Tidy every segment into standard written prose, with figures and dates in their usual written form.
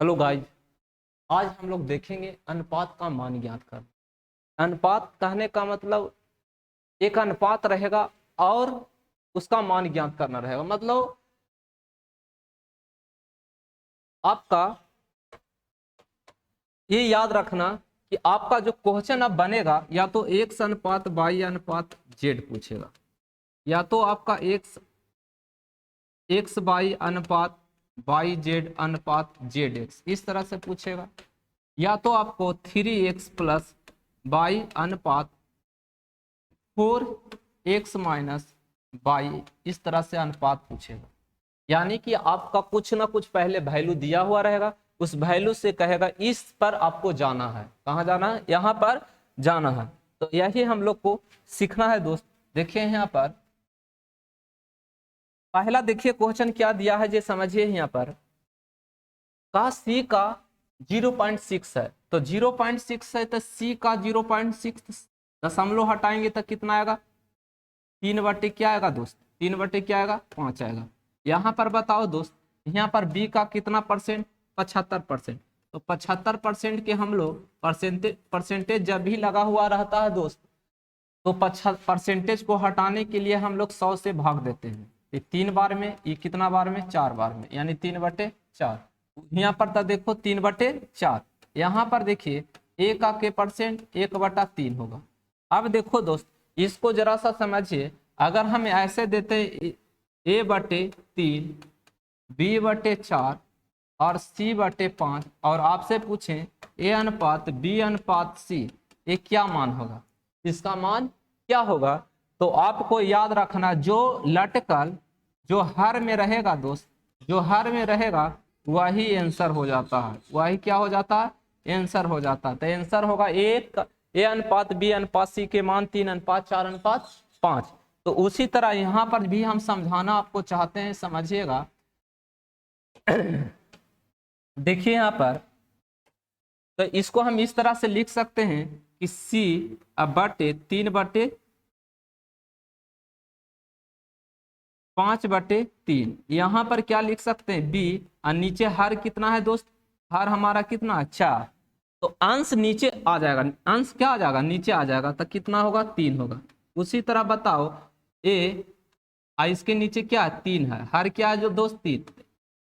Hello guys. आज हम लोग देखेंगे अनुपात का मान ज्ञात करना। अनुपात कहने का मतलब एक अनुपात रहेगा और उसका मान ज्ञात करना रहेगा। मतलब आपका ये याद रखना कि आपका जो क्वेश्चन अब बनेगा या तो एक्स अनुपात वाई अनुपात जेड पूछेगा, या तो आपका एक्स एक्स वाई अनुपात वाई जेड अनुपात जेड एक्स इस तरह से पूछेगा, या तो आपको 3x प्लस वाई अनुपात 4x माइनस वाई इस तरह से अनुपात पूछेगा। यानी कि आपका कुछ ना कुछ पहले वैल्यू दिया हुआ रहेगा, उस वैल्यू से कहेगा इस पर आपको जाना है। कहाँ जाना है? यहाँ पर जाना है। तो यही हम लोग को सीखना है दोस्त। देखिए यहाँ पर पहला देखिए क्वेश्चन क्या दिया है, ये समझिए। यहाँ पर का सी का 0.6 है, तो 0.6 है तो सी का 0.6 दशमलव हटाएंगे तो कितना आएगा? 3/, क्या आएगा दोस्त? 3/, क्या आएगा? 5 आएगा। यहाँ पर बताओ दोस्त, यहाँ पर बी का कितना परसेंट? 75%। तो 75% के हम लोग परसेंटेज जब भी लगा हुआ रहता है दोस्त, तो परसेंटेज को हटाने के लिए हम लोग 100 से भाग देते हैं। ये 3 बार में, ये कितना बार में? 4 बार में, यानी 3/4। यहाँ पर तो देखो 3/4। यहाँ पर देखिए ए का के परसेंट 1/3 होगा। अब देखो दोस्त, इसको जरा सा समझिए। अगर हम ऐसे देते A/3, B/4 और C/5 और आपसे पूछें A अनुपात B अनुपात C, ये क्या मान होगा? इसका मान क्या होगा? तो आपको याद रखना, जो लटकल जो हर में रहेगा दोस्त, जो हर में रहेगा वही आंसर हो जाता है। वही क्या हो जाता है? आंसर हो जाता है। तो आंसर होगा ए अनुपात बी अनुपात सी के मान 3:4:5। तो उसी तरह यहाँ पर भी हम समझाना आपको चाहते हैं, समझिएगा। देखिए यहाँ पर तो इसको हम इस तरह से लिख सकते हैं कि सी अब बटे 3/5/3। यहाँ पर क्या लिख सकते हैं? बी, और नीचे हर कितना है दोस्त? हर हमारा कितना? 4। तो अंश नीचे आ जाएगा, अंश क्या आ जाएगा? नीचे आ जाएगा। तो कितना होगा? 3 होगा। उसी तरह बताओ ए, इसके नीचे क्या? 3 है। हर क्या है जो दोस्त? 3।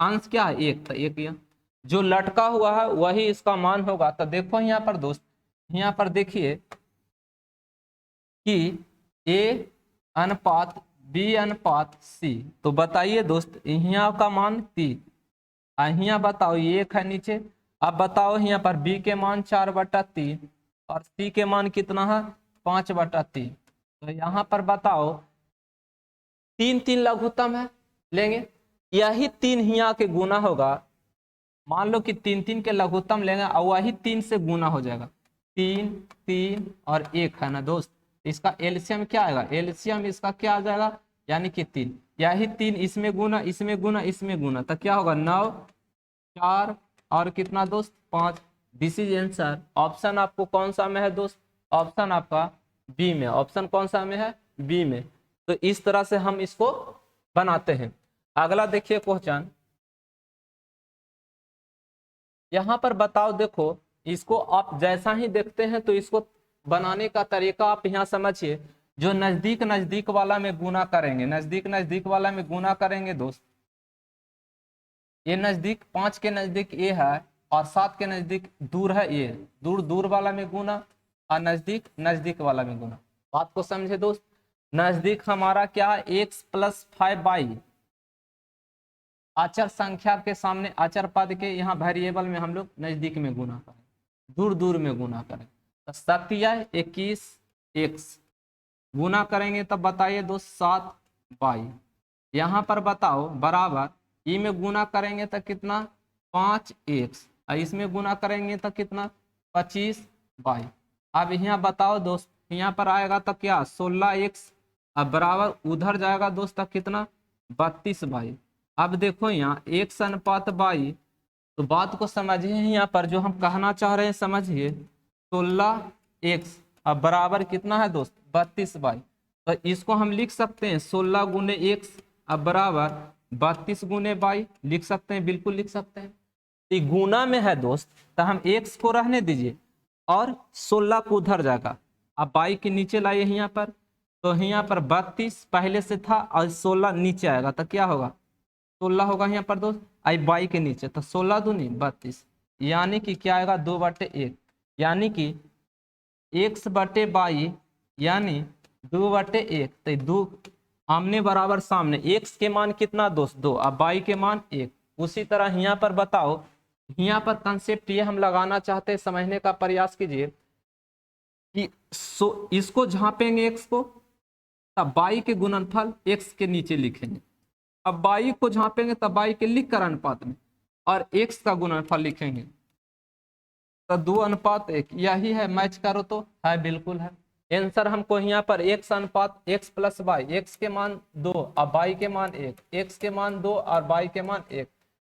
अंश क्या है? 1। तो 1 यहाँ जो लटका हुआ है वही इसका मान होगा। तो देखो यहाँ पर दोस्त, यहाँ पर देखिए कि ए अनुपात बी अनुपात सी, तो बताइए दोस्त यहाँ का मान 3। यहाँ बताओ ये 1 है नीचे। अब बताओ यहाँ पर बी के मान 4/3 और सी के मान कितना है? 5/3। तो यहाँ पर बताओ 3 लघुत्तम है, लेंगे यही 3 यहाँ के गुना होगा। मान लो कि 3 के लघुत्तम लेंगे और वही 3 से गुना हो जाएगा। 3 3 और 1 है ना दोस्त, इसका एलसीएम क्या आएगा? एलसीएम इसका क्या आ जाएगा? यानी कि 3। यही 3 इसमें गुना, इसमें गुना, इसमें गुना, तो क्या होगा? 9 4 और कितना दोस्त? 5। This is answer. ऑप्शन आपको कौन सा में है दोस्त? ऑप्शन आपका बी में। ऑप्शन कौन सा में है? बी में। तो इस तरह से हम इसको बनाते हैं। अगला देखिए क्वेश्चन, यहाँ पर बताओ। देखो इसको आप जैसा ही देखते हैं तो इसको बनाने का तरीका आप यहाँ समझिए। जो नजदीक नजदीक वाला में गुना करेंगे, नजदीक नजदीक वाला में गुना करेंगे दोस्त। ये नजदीक 5 के नजदीक ए है और 7 के नजदीक दूर है ए। दूर दूर वाला में गुना और नजदीक नजदीक वाला में गुना। बात को समझे दोस्त। नजदीक हमारा क्या है? x+5y। अचर संख्या के सामने अचर पद के यहाँ वेरिएबल में हम लोग नजदीक में गुना करें, दूर दूर में गुना करें। तो 21 गुना करेंगे तब बताइए दोस्त 7y। यहाँ पर बताओ बराबर ई में गुना करेंगे तो कितना? 5x और इसमें गुना करेंगे तो कितना? 25y। अब यहाँ बताओ दोस्त, यहाँ पर आएगा तो क्या? 16x। अब बराबर उधर जाएगा दोस्त तो कितना? 32y। अब देखो यहाँ x अनुपात y, तो बात को समझिए। यहाँ पर जो हम कहना चाह रहे हैं समझिए। 16x अब बराबर कितना है दोस्त? 32y। तो इसको हम लिख सकते हैं 16 गुने x अब बराबर 32 गुने y। लिख सकते हैं, बिल्कुल लिख सकते हैं। तो गुना में है दोस्त, तो हम x को रहने दीजिए और 16 को उधर जाएगा। अब बाई के नीचे लाइए यहाँ पर, तो यहाँ पर 32 पहले से था और 16 नीचे आएगा तो क्या होगा 16 होगा यहाँ पर दोस्त। आई बाई के नीचे तो 16 दूनी 32, यानी कि क्या आएगा 2/1, यानी कि x/22 यानी 2/1। तो 2 आमने बराबर सामने, x के मान कितना दोस्त 2 और बाई के मान 1। उसी तरह यहाँ पर बताओ, यहाँ पर कंसेप्ट ये हम लगाना चाहते हैं, समझने का प्रयास कीजिए कि इसको झांपेंगे x को, तब बाई के गुणनफल x के नीचे लिखेंगे। अब बाई को झांपेंगे तब बाई के लिख कर अनुपात में, और x का गुणनफल लिखेंगे तो 2:1। यही है, मैच करो तो है, बिल्कुल है। आंसर हमको यहाँ पर x अनुपात x प्लस वाई, x के मान 2 और बाई के मान 1, x के मान 2 और बाई के मान 1,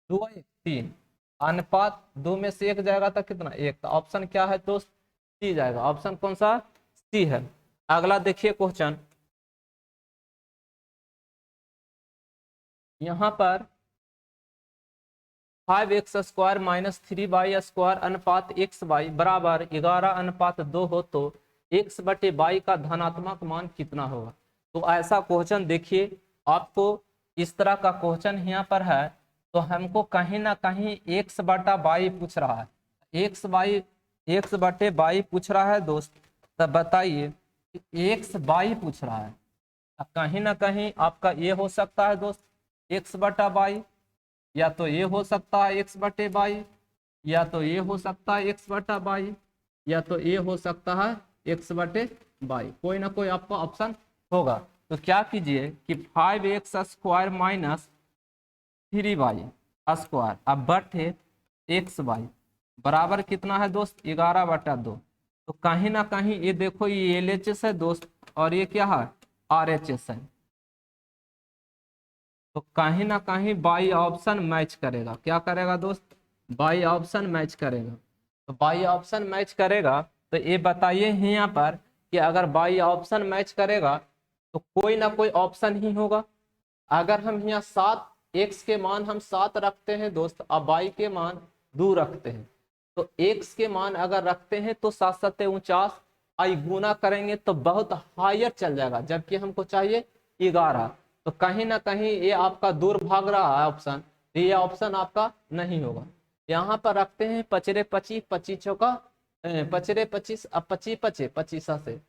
2 1 3 अनुपात 2 में से 1 जाएगा तो कितना 1। तो ऑप्शन क्या है दोस्त, सी जाएगा। ऑप्शन कौन सा, सी है। अगला देखिए क्वेश्चन, यहाँ पर 5x² माइनस 3y² अनुपात xy बराबर 11:2 हो तो x/y का धनात्मक मान कितना होगा। तो ऐसा क्वेश्चन देखिए, आपको इस तरह का क्वेश्चन यहाँ पर है तो हमको कहीं ना कहीं x/y पूछ रहा है, x/y पूछ रहा है दोस्त। तब बताइए x/y पूछ रहा है, कहीं ना कहीं आपका ये हो सकता है दोस्त x/y, या तो ये हो सकता है x/y, या तो ये हो सकता है x/y, या तो ये हो सकता है x/y। कोई ना कोई आपका ऑप्शन होगा। तो क्या कीजिए कि 5x² माइनस 3y² अब बटे xy बराबर कितना है दोस्त 11/2। तो कहीं ना कहीं ये देखो, ये LHS है दोस्त और ये क्या है RHS है, तो कहीं ना कहीं बाई ऑप्शन मैच करेगा। क्या करेगा दोस्त, बाई ऑप्शन मैच करेगा। तो बाई ऑप्शन मैच करेगा तो ये बताइए यहाँ पर कि अगर बाई ऑप्शन मैच करेगा तो कोई ना कोई ऑप्शन ही होगा। अगर हम यहाँ 7 x के मान हम 7 रखते हैं दोस्त और बाई के मान 2 रखते हैं, तो x के मान अगर रखते हैं तो 7 7 49, आई गुना करेंगे तो बहुत हायर चल जाएगा, जबकि हमको चाहिए 11। तो कहीं ना कहीं ये आपका दूर भाग रहा है ऑप्शन, ये ऑप्शन आपका नहीं होगा। यहाँ पर रखते हैं 5 25 25 चौका 5 25 अब 25 25 25 से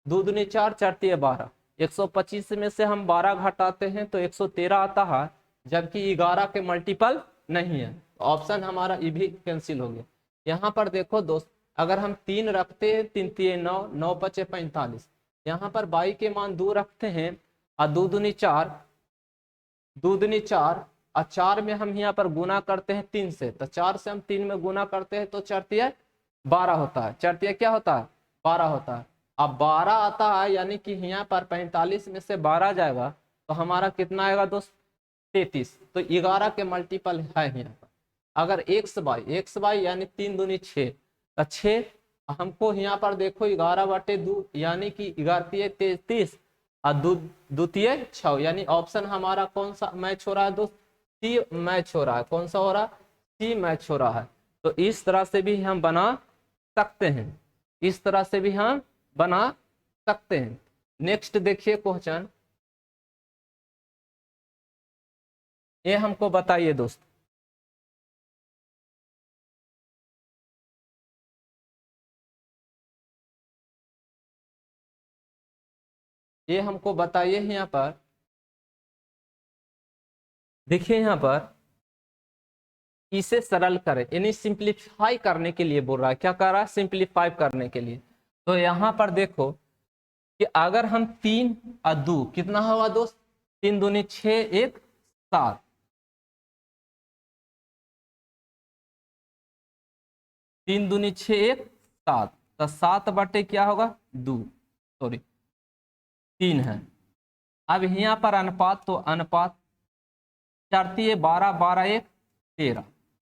2 दूनी 4 4 3 12, 125 में से हम 12 घटाते हैं तो 113 आता है, जबकि 11 के मल्टीपल नहीं है। ऑप्शन हमारा ये भी कैंसिल हो गया। यहाँ पर देखो दोस्त, अगर हम 3 रखते हैं 3 3 9 9 5 45, यहाँ पर बाई के मान 2 रखते हैं और 2 दूनी 4, 2 दूनी 4 और 4 में हम यहाँ पर गुना करते हैं 3 से, तो 4 से हम 3 में गुना करते हैं तो 4 12 होता है, 4 क्या होता है 12 होता है। अब 12 आता है, यानी कि यहाँ पर 45 में से 12 जाएगा तो हमारा कितना आएगा दोस्त 33। तो 11 के मल्टीपल है यहाँ पर। अगर xy यानी 3 दूनी 6, तो 6 हमको यहाँ पर देखो 11/2 यानी कि 11 33 और द्वितीय 6, यानी ऑप्शन हमारा कौन सा मैच हो रहा है दोस्त, सी मैच हो रहा है। कौन सा हो रहा है, सी मैच हो रहा है। तो इस तरह से भी हम बना सकते हैं, इस तरह से भी हम बना सकते हैं। नेक्स्ट देखिए क्वेश्चन, ये हमको बताइए दोस्त, ये हमको बताइए यहाँ पर, देखिए यहाँ पर इसे सरल करें, यानी सिंप्लीफाई करने के लिए बोल रहा है। क्या कर रहा है, सिंप्लीफाई करने के लिए। तो यहाँ पर देखो कि अगर हम 3 और 2 कितना होगा दोस्त, 3 दूनी 6 1 7, 3 दूनी 6 1 7, तो 7 बटे क्या होगा 2, सॉरी 3 है। अब यहाँ पर अनुपात, तो अनुपात 4 12 12 1 13,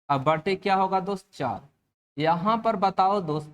अब बटे क्या होगा दोस्त 4। यहाँ पर बताओ दोस्त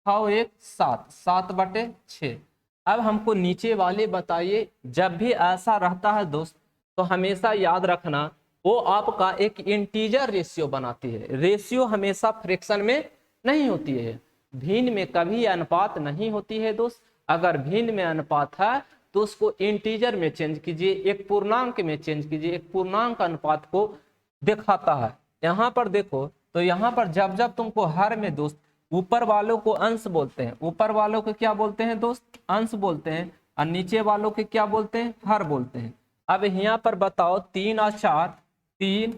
6 1 7, 7/6। अब हमको नीचे वाले बताइए, जब भी ऐसा रहता है दोस्त तो हमेशा याद रखना वो आपका एक इंटीजर रेशियो बनाती है। रेशियो हमेशा फ्रैक्शन में नहीं होती है, भिन्न में कभी अनुपात नहीं होती है दोस्त। अगर भिन्न में अनुपात है तो उसको इंटीजर में चेंज कीजिए, एक पूर्णांक में चेंज कीजिए, एक पूर्णांक अनुपात को दिखाता है। यहाँ पर देखो तो यहाँ पर जब जब तुमको हर में दोस्त ऊपर वालों को अंश बोलते हैं, ऊपर वालों को क्या बोलते हैं दोस्त, अंश बोलते हैं, और नीचे वालों के क्या बोलते हैं, हर बोलते हैं। अब यहाँ पर बताओ 3 और 4, 3,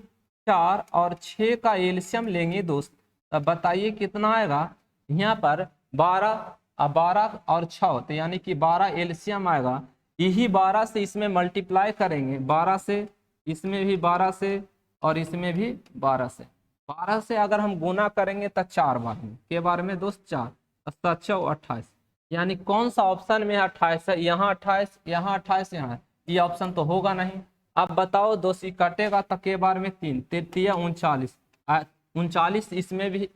4 और 6 का एलसीएम लेंगे दोस्त, तब बताइए कितना आएगा। यहाँ पर 12 और 6 तो यानी कि 12 एलसीएम आएगा। यही 12 से इसमें मल्टीप्लाई करेंगे, 12 से इसमें भी 12 से और इसमें भी 12 से। 12 से अगर हम गुना करेंगे तो 4 बार में, के बार में दोस्त 4, 28, यानी कौन सा ऑप्शन में 28 है, यहाँ 28, यहाँ 28, यहाँ है, ये ऑप्शन तो होगा नहीं। अब बताओ दोस्त ये कटेगा तो के बार में 3, 39, 39 इसमें भी,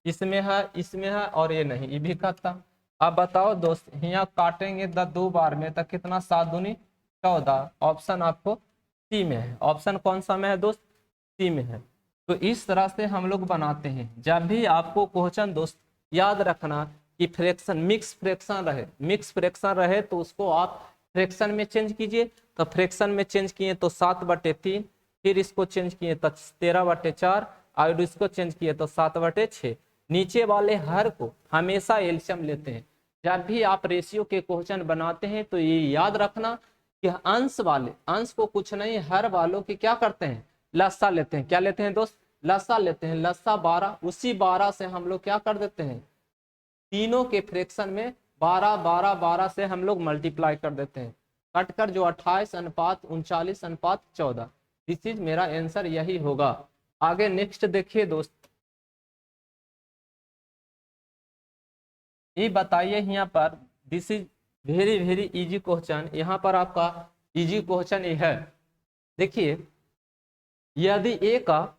इसमें है और ये नहीं, ये भी कटता। अब बताओ दोस्त यहाँ काटेंगे 2 बार में तो कितना, 7 दूनी 14, ऑप्शन आपको सी में है। ऑप्शन कौन सा में है दोस्त, सी में है। तो इस तरह से हम लोग बनाते हैं। जब भी आपको क्वेश्चन दोस्त याद रखना कि फ्रैक्शन मिक्स फ्रैक्शन रहे तो उसको आप फ्रैक्शन में चेंज कीजिए। तो फ्रैक्शन में चेंज किए तो 7/3, फिर इसको चेंज किए तो 13/4 और इसको चेंज किए तो 7/6। नीचे वाले हर को हमेशा एलसीएम लेते हैं। जब भी आप रेशियो के क्वेश्चन बनाते हैं तो ये याद रखना कि अंश को कुछ नहीं, हर वालों की क्या करते हैं, लस्सा लेते हैं। क्या लेते हैं दोस्त, लस्सा लेते हैं। लस्सा 12, उसी 12 से हम लोग क्या कर देते हैं, तीनों के फ्रैक्शन में 12, 12, 12 से हम लोग मल्टीप्लाई कर देते हैं, कटकर जो 28:39:14। दिस इज मेरा आंसर, यही होगा। आगे नेक्स्ट देखिए दोस्त, ये बताइए यहाँ पर, this is very very easy question. यहाँ पर आपका इजी क्वेश्चन ये है, देखिए यदि ए का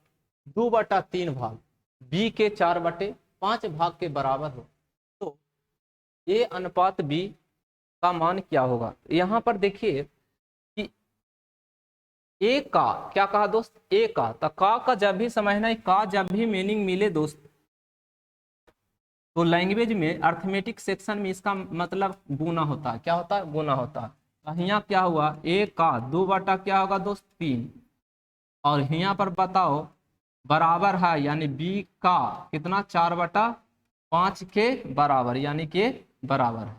2/3 भाग बी के 4/5 भाग के बराबर हो तो ए अनुपात बी का मान क्या होगा। यहाँ पर देखिए कि ए का क्या कहा दोस्त, ए का, तो का जब भी समझना है, का जब भी मीनिंग मिले दोस्त तो लैंग्वेज में अर्थमेटिक सेक्शन में इसका मतलब गुना होता है। क्या होता है, गुना होता है। तो यहाँ क्या हुआ, ए का 2 बटा क्या होगा दोस्त, 3, और यहाँ पर बताओ बराबर है, यानी बी का कितना, 4/5 के बराबर, यानी के बराबर है।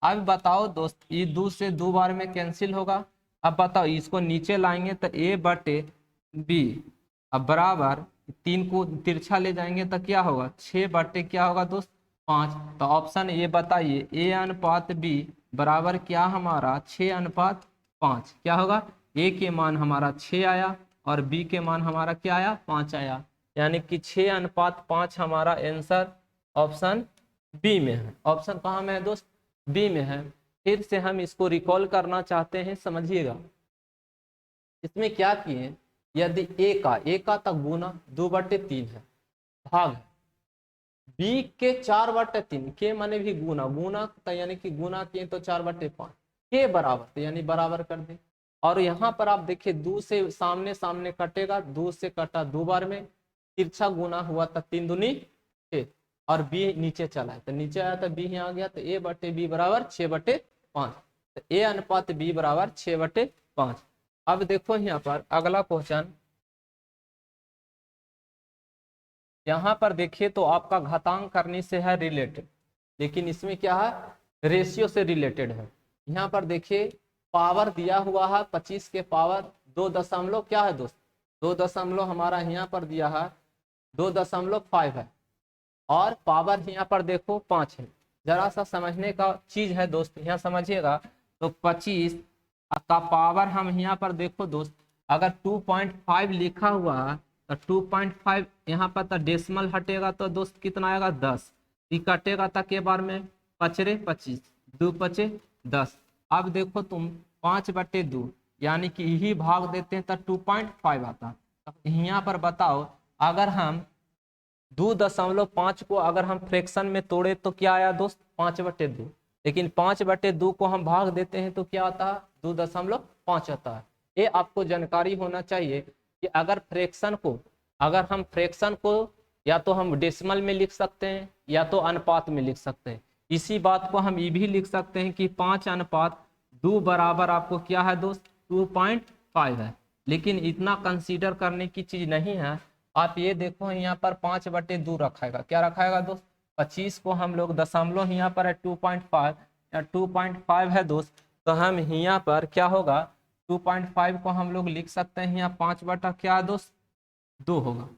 अब बताओ दोस्त ये 2 से 2 बार में कैंसिल होगा। अब बताओ इसको नीचे लाएंगे तो a/b, अब बराबर 3 को तिरछा ले जाएंगे तो क्या होगा, 6/ क्या होगा दोस्त, 5। तो ऑप्शन ये बताइए, a अनुपात b बराबर क्या हमारा 6:5। क्या होगा, a के मान हमारा 6 आया और b के मान हमारा क्या आया, 5 आया, यानी कि 6:5 हमारा आंसर ऑप्शन बी में है। ऑप्शन कहाँ में है दोस्त, बी में है। फिर से हम इसको रिकॉल करना चाहते हैं, समझिएगा। इसमें क्या किए, यदि ए का तक गुना 2/3 है, भाग बी के 4/3 के माने भी गुना तो यानी कि गुना किए तो 4/5 के बराबर, तो यानी बराबर कर दे। और यहाँ पर आप देखिए 2 से सामने सामने कटेगा, 2 से कटा 2 बार में, तिरछा गुना हुआ तो 3 दूनी 6, और बी नीचे चला है तो नीचे आया तो बी यहाँ आ गया, तो a/b बराबर 6/5। तो a अनुपात b बराबर 6/5। अब देखो यहाँ पर अगला क्वेश्चन, यहाँ पर देखिए तो आपका घातांक करने से है रिलेटेड, लेकिन इसमें क्या है, रेशियो से रिलेटेड है। यहाँ पर देखिए पावर दिया हुआ है 25 के पावर 2 दशमलव क्या है दोस्त, 2 दशमलव हमारा यहाँ पर दिया है 2.5 है, और पावर यहाँ पर देखो 5 है। जरा सा समझने का चीज है दोस्त, यहाँ समझिएगा। तो 25 का पावर हम यहाँ पर देखो दोस्त, अगर 2.5 लिखा हुआ है तो 2.5 यहाँ पर तो डेसिमल हटेगा तो दोस्त कितना आएगा, 10। ये कटेगा तो के बार में 5×25, 2×5=10। अब देखो तुम 5/2 यानी कि यही भाग देते हैं तो 2.5 आता। तो यहाँ पर बताओ अगर हम 2.5 को अगर हम फ्रैक्शन में तोड़े तो क्या आया दोस्त, 5/2, लेकिन 5/2 को हम भाग देते हैं तो क्या आता है, 2.5 आता है। ये आपको जानकारी होना चाहिए। कि अगर हम फ्रैक्शन को या तो हम डेसिमल में लिख सकते हैं या तो अनुपात में लिख सकते हैं। इसी बात को हम ये भी लिख सकते हैं कि 5:2 बराबर आपको क्या है दोस्त 2.5 है। लेकिन इतना कंसीडर करने की चीज नहीं है। आप ये देखो यहाँ पर 5/2 रखाएगा, क्या रखाएगा दोस्त 25 को हम लोग दशमलव यहाँ पर है 2.5 या 2.5 है दोस्त, तो हम यहाँ पर क्या होगा 2.5 को हम लोग लिख सकते हैं यहाँ 5 क्या है दोस्त 2 होगा।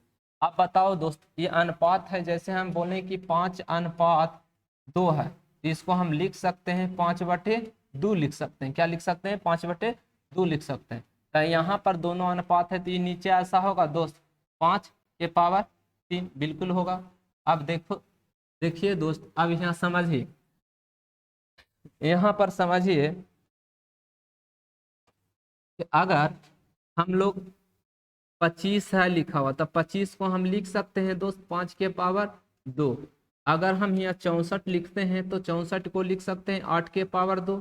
अब बताओ दोस्त ये अनुपात है, जैसे हम बोले कि 5:2 है तो इसको हम लिख सकते हैं 5/2 लिख सकते हैं। क्या लिख सकते हैं 5/2 लिख सकते हैं। तो यहाँ पर दोनों अनुपात है तो ये नीचे ऐसा होगा दोस्त 5/3 बिल्कुल होगा। अब देखिए दोस्त, अब यहाँ समझिए, यहाँ पर समझिए कि अगर हम लोग 25 है लिखा हुआ तो 25 को हम लिख सकते हैं दोस्त 5/2। अगर हम यहाँ 64 लिखते हैं तो 64 को लिख सकते हैं 8/2।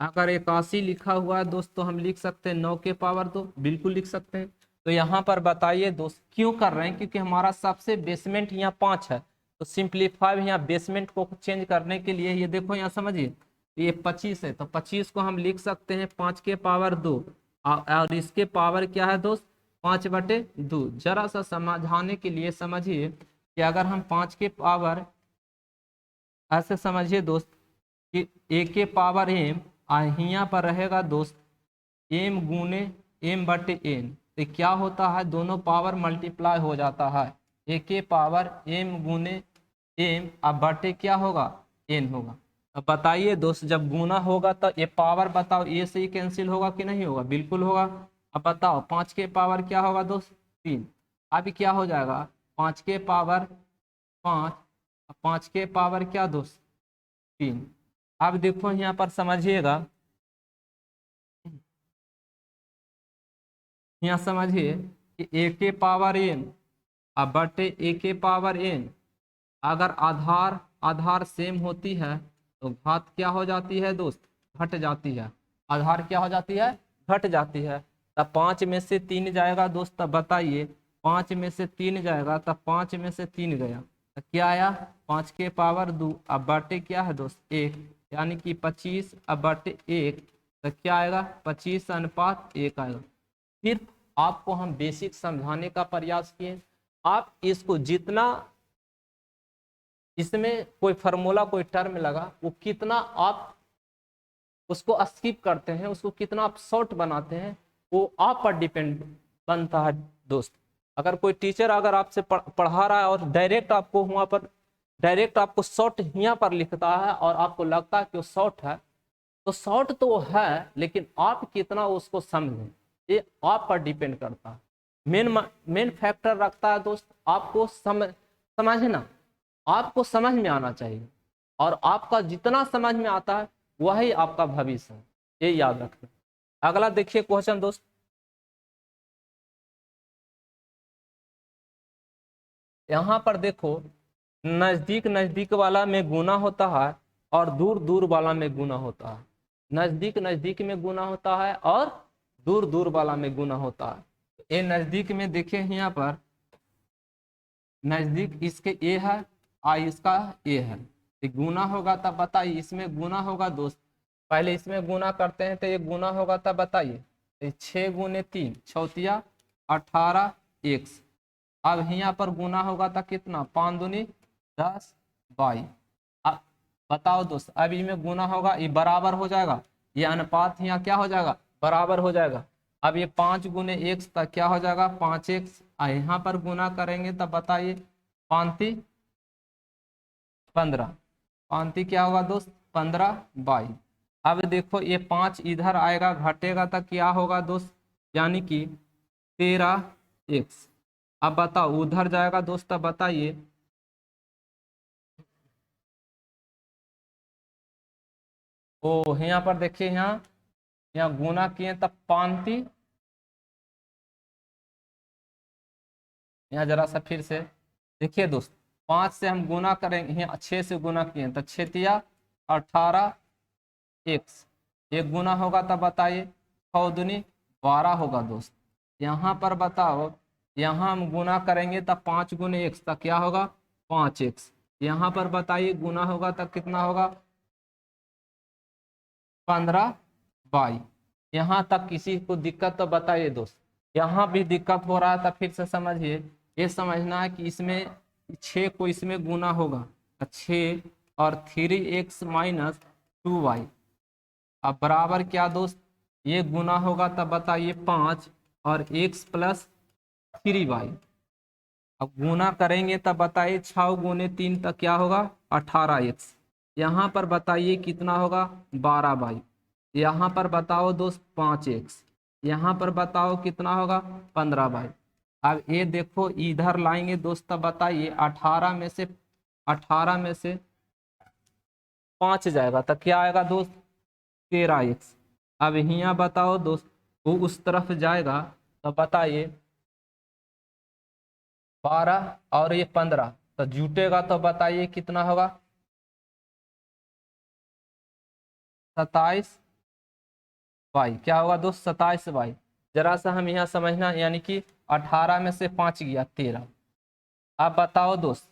अगर 81 लिखा हुआ है दोस्त तो हम लिख सकते हैं 9/2, बिल्कुल लिख सकते हैं। तो यहाँ पर बताइए दोस्त क्यों कर रहे हैं, क्योंकि हमारा सबसे बेसमेंट यहाँ 5 है तो सिंप्लीफाई यहाँ बेसमेंट को चेंज करने के लिए ये देखो यहाँ समझिए ये 25 है तो 25 को हम लिख सकते हैं 5/2 और इसके पावर क्या है दोस्त 5/2। जरा सा समझाने के लिए समझिए कि अगर हम 5 ऐसे समझिए दोस्त कि a/m यहाँ पर रहेगा दोस्त m गुने m/n, तो क्या होता है दोनों पावर मल्टीप्लाई हो जाता है। a/m गुने m अब बटे क्या होगा n होगा। अब बताइए दोस्त जब गुना होगा तो ये पावर बताओ ए से ही कैंसिल होगा कि नहीं होगा, बिल्कुल होगा। अब बताओ 5 क्या होगा दोस्त 3। अभी क्या हो जाएगा 5 5, 5 क्या दोस्त 3। अब देखो यहाँ पर समझिएगा, यहाँ समझिए कि a/n अब बटे a/n अगर आधार सेम होती है तो घात क्या हो जाती है दोस्त घट जाती है। आधार क्या हो जाती है घट जाती है। तब 5 में से 3 जाएगा दोस्त, तब बताइए 5 में से 3 जाएगा तब 5 में से 3 गया तो क्या आया 5/2 अब बटे क्या है दोस्त 1, यानी कि 25 अब बटे 1 तो क्या आएगा 25:1 आएगा। फिर आपको हम बेसिक समझाने का प्रयास किए, आप इसको जितना इसमें कोई फार्मूला कोई टर्म लगा वो कितना आप उसको स्किप करते हैं, उसको कितना आप शॉर्ट बनाते हैं वो आप पर डिपेंड बनता है दोस्त। अगर कोई टीचर अगर आपसे पढ़ा रहा है और डायरेक्ट आपको वहाँ पर डायरेक्ट आपको शॉर्ट यहाँ पर लिखता है और आपको लगता है कि वो शॉर्ट है, तो शॉर्ट तो वो है लेकिन आप कितना उसको समझें ये आप पर डिपेंड करता है। मेन फैक्टर रखता है दोस्त आपको समझना, आपको समझ में आना चाहिए और आपका जितना समझ में आता है वही आपका भविष्य है, ये याद रखना। अगला देखिए क्वेश्चन दोस्त, यहाँ पर देखो नजदीक नजदीक वाला में गुना होता है और दूर दूर वाला में गुना होता है। नजदीक नजदीक में गुना होता है और दूर दूर वाला में गुना होता है। ये नजदीक में देखें यहाँ पर नजदीक इसके ए है और इसका ए है, तो गुना होगा तब बताइए इसमें गुना होगा दोस्त, पहले इसमें गुना करते हैं तो ये गुना होगा तब बताइए 6 गुने 3 6 18 x। अब यहाँ पर गुना होगा तो कितना 5 दूनी 10 22। अब बताओ दोस्त अब इसमें गुना होगा ये बराबर हो जाएगा, ये अनुपात यहाँ क्या हो जाएगा बराबर हो जाएगा। अब ये 5 गुने x तक क्या हो जाएगा 5x, यहाँ पर गुना करेंगे तब बताइए 5 15, 5 क्या होगा दोस्त 15 22। अब देखो ये 5 इधर आएगा घटेगा तो क्या होगा दोस्त यानी कि 13x। अब बताओ उधर जाएगा दोस्त, अब बताइए ओ यहाँ पर देखिए यहाँ गुना किए तब 5 यहाँ जरा सा फिर से देखिए दोस्त 5 से हम गुना करेंगे, यहाँ 6 से गुना किए तो 6 18 x, एक गुना होगा तब बताइए 6 दूनी 12 होगा दोस्त। यहाँ पर बताओ, यहाँ हम गुना करेंगे तब 5 गुने एक्स तक क्या होगा 5x। यहाँ पर बताइए गुना होगा तब कितना होगा 15y। यहाँ तक किसी को दिक्कत तो बताइए दोस्त। यहाँ भी दिक्कत हो रहा था, फिर से समझिए। ये समझना है कि इसमें 6 को इसमें गुना होगा, 6 और 3x माइनस 2y अब बराबर क्या दोस्त, ये गुना होगा तब बताइए 5 और x प्लस 3y। अब गुना करेंगे तब बताइए 6 गुने 3 तक क्या होगा 18x। यहाँ पर बताइए कितना होगा 12y। यहाँ पर बताओ दोस्त 5x। यहाँ पर बताओ कितना होगा 15y। अब ये देखो इधर लाएंगे दोस्त, तब बताइए 18 में से 5 जाएगा तो क्या आएगा दोस्त 13x। अब यहाँ बताओ दोस्त वो उस तरफ जाएगा तो बताइए 12 और ये 15 तो जुटेगा तो बताइए कितना होगा 27y। क्या होगा दोस्त 27y। जरा सा हम यहाँ समझना, यानी कि 18 में से 5 गया 13। अब बताओ दोस्त,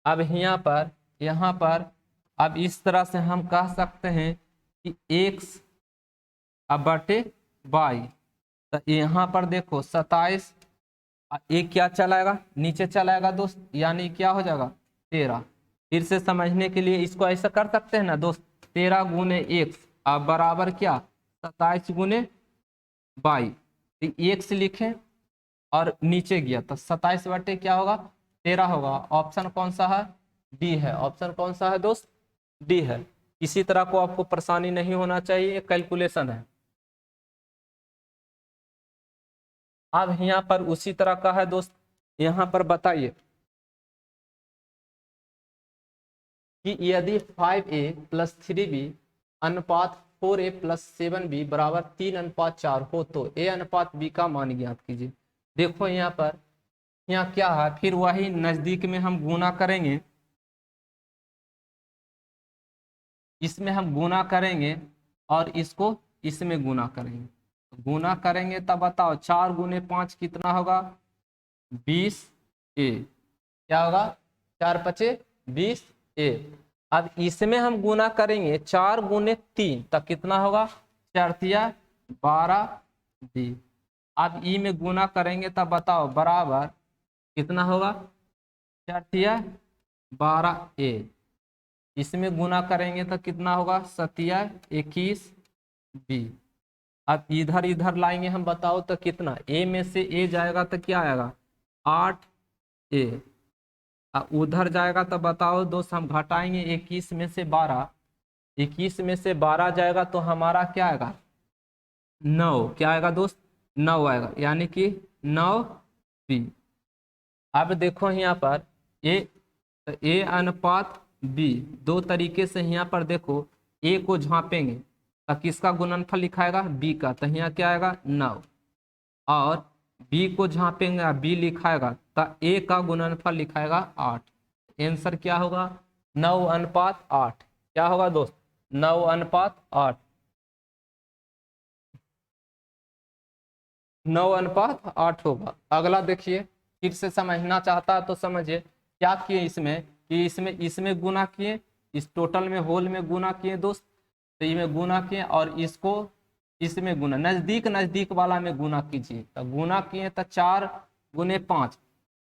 अब यहाँ पर अब इस तरह से हम कह सकते हैं कि x अब बटे y। तो यहाँ पर देखो 27 एक क्या चलाएगा नीचे चलाएगा दोस्त, यानी क्या हो जाएगा 13। फिर से समझने के लिए इसको ऐसा कर सकते हैं ना दोस्त, 13 गुने x अब बराबर क्या 27 गुने y। तो x लिखें और नीचे गया तो 27 बटे क्या होगा 13 होगा। ऑप्शन कौन सा है डी है। ऑप्शन कौन सा है दोस्त डी है। किसी तरह को आपको परेशानी नहीं होना चाहिए, कैलकुलेशन है। अब यहाँ पर उसी तरह का है दोस्त, यहाँ पर बताइए कि यदि 5a प्लस 3b अनुपात 4a प्लस 7b बराबर 3:4 हो तो a अनुपात b का मान ज्ञात कीजिए। देखो यहाँ पर यहाँ क्या है, फिर वही नजदीक में हम गुना करेंगे, इसमें हम गुना करेंगे और इसको इसमें गुना करेंगे। गुना करेंगे तब बताओ 4 गुने 5 कितना होगा 20a। क्या होगा 4 पचे 20a। अब इसमें हम गुना करेंगे 4 गुने 3 तब कितना होगा 4 12b। अब ई में गुना करेंगे तब बताओ बराबर कितना होगा 4 12a। इसमें गुना करेंगे तो कितना होगा 7 21b। अब इधर इधर लाएंगे हम बताओ तो कितना a में से a जाएगा तो क्या आएगा 8a। उधर जाएगा तो बताओ दोस्त हम घटाएंगे 21 में से 12, 21 में से 12 जाएगा तो हमारा क्या आएगा 9। क्या आएगा दोस्त 9 आएगा, यानी कि 9b। अब देखो यहाँ पर a अनुपात b दो तरीके से यहाँ पर देखो a को झांपेंगे तो किसका गुणनफल लिखाएगा b का, तो यहाँ क्या आएगा 9। और b को झांपेंगे b लिखाएगा तो a का गुणनफल लिखाएगा 8। आंसर क्या होगा 9:8। क्या होगा दोस्त 9:8। 9:8 होगा। अगला देखिए, फिर से समझना चाहता है तो समझिए क्या किए इसमें कि इसमें गुना किए, इस टोटल में होल में गुना किए दोस्त। तो इसमें गुना किए और इसको इसमें गुना, नजदीक नजदीक वाला में गुना कीजिए। तो गुना किए तो 4 गुने 5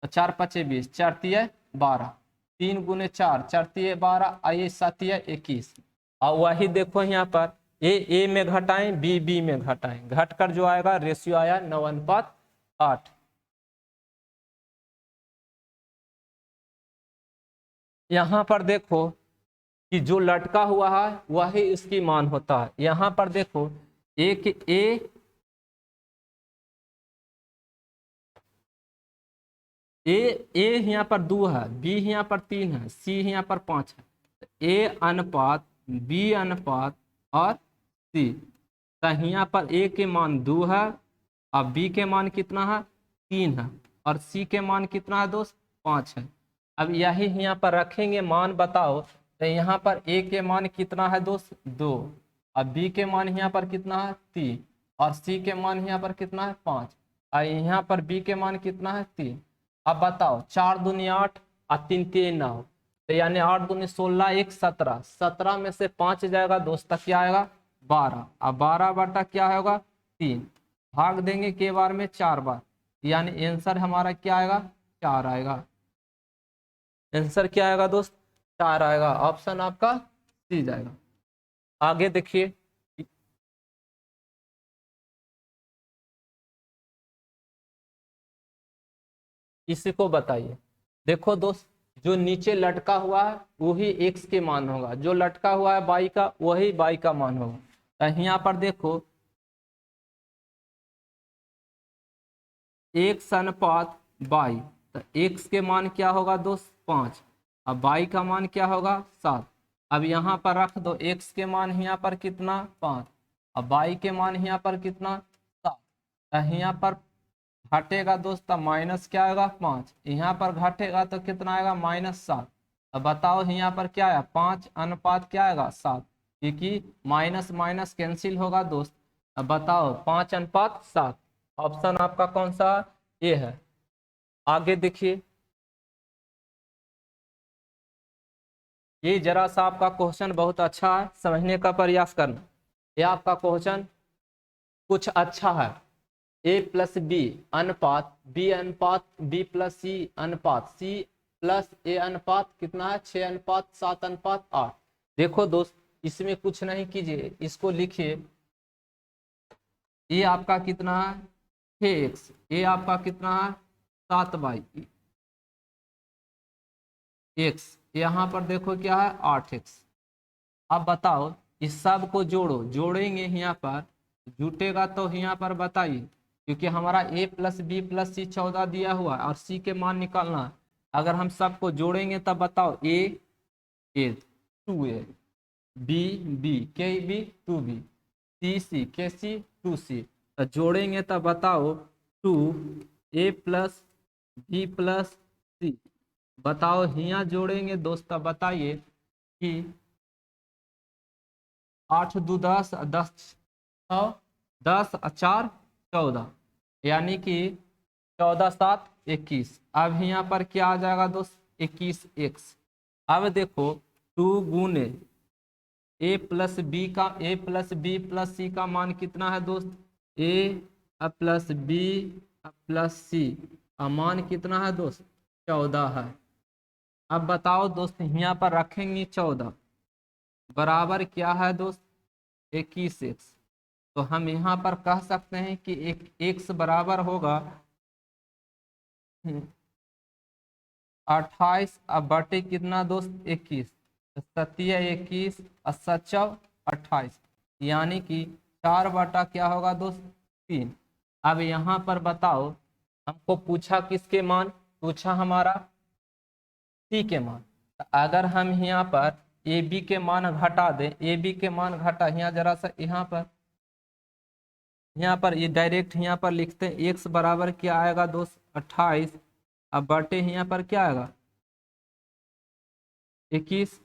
तो 4 पचे 20, 4 तिये 12, 3 गुने 4 4 तिये 12, आइए 7 21। और वही देखो यहाँ पर ए में घटाएं बी में घटाएं, घटकर जो आएगा रेशियो आया 9:8। यहाँ पर देखो कि जो लटका हुआ है वही इसकी मान होता है। यहाँ पर देखो एक ए यहाँ पर 2 है, बी यहाँ पर 3 है, सी यहाँ पर 5 है। ए अनुपात बी अनुपात और सी, तो यहाँ पर ए के मान 2 है और बी के मान कितना है 3 है और सी के मान कितना है दोस्त 5 है। अब यही यहाँ पर रखेंगे मान, बताओ तो यहाँ पर ए के मान कितना है दोस्त 2 और बी के मान यहाँ पर कितना है 3। और सी के मान यहाँ पर कितना है 5 और यहाँ पर बी के मान कितना है 3। अब बताओ 4 दूनी 8 और 3 3 9, तो यानी 8 दूनी 16 1 17, 17 में से 5 जाएगा दोस्त तक क्या आएगा 12, अब 12 बटा क्या होगा 3, भाग देंगे के बार में 4 बार, यानी आंसर हमारा क्या आएगा 4 आएगा। आंसर क्या आएगा दोस्त 4 आएगा, ऑप्शन आपका सी जाएगा। आगे देखिए इसी को बताइए। देखो दोस्त जो नीचे लटका हुआ है वही एक्स के मान होगा, जो लटका हुआ है बाई का वही बाई का मान होगा। तो यहाँ पर देखो एक्स अनुपात बाई, तो एक्स के मान क्या होगा दोस्त 5, अब बाई का मान क्या होगा 7। अब यहाँ पर रख दो एक्स के मान यहाँ पर कितना 5, अब बाई के मान यहाँ पर कितना 7, तो यहाँ पर घटेगा दोस्त माइनस क्या आएगा 5, यहाँ पर घटेगा तो कितना आएगा -7। अब बताओ यहाँ पर क्या है 5 अनुपात क्या आएगा 7, क्योंकि माइनस माइनस कैंसिल होगा दोस्त। अब बताओ 5 अनुपात 7, ऑप्शन आपका कौन सा ए है। आगे देखिए ये जरा सा आपका क्वेश्चन बहुत अच्छा है, समझने का प्रयास करना। ये आपका क्वेश्चन कुछ अच्छा है। ए प्लस बी अनुपात बी अनुपात बी प्लस सी अनुपात सी प्लस ए अनुपात कितना है 6 अनुपात 7 अनुपात 8। देखो दोस्त इसमें कुछ नहीं कीजिए, इसको लिखिए ए आपका कितना है 6x, ए आपका कितना है 7 x, यहाँ पर देखो क्या है 8x। अब बताओ इस सब को जोड़ो, जोड़ेंगे यहाँ पर जुटेगा तो यहाँ पर बताइए, क्योंकि हमारा a प्लस बी प्लस सी 14 दिया हुआ है और c के मान निकालना है। अगर हम सबको जोड़ेंगे तब बताओ a 2a b के बी 2b c के सी 2c, तो जोड़ेंगे तब बताओ 2a प्लस बी प्लस सी। बताओ यहाँ जोड़ेंगे दोस्त बताइए कि 8 2 10 10 6 10 4 14, यानी कि 14 7 21। अब यहाँ पर क्या आ जाएगा दोस्त 21x। अब देखो 2 गुने ए प्लस बी प्लस सी का मान कितना है दोस्त ए प्लस बी प्लस सी का मान कितना है दोस्त 14 है। अब बताओ दोस्त यहाँ पर रखेंगे 14 बराबर क्या है दोस्त 21x, तो हम यहाँ पर कह सकते हैं कि एक x बराबर होगा 28 अब बटे कितना दोस्त 21, 21 सच्चा 28, यानी कि 4 बटा क्या होगा दोस्त 3। अब यहाँ पर बताओ हमको पूछा किसके मान, पूछा हमारा सी के मान। तो अगर हम यहाँ पर ए बी के मान घटा दें, ए बी के मान घटा यहाँ जरा सा यहाँ पर ये डायरेक्ट यहाँ पर लिखते हैं एक्स बराबर क्या आएगा दोस्त 28, अब बटे यहाँ पर क्या आएगा 21,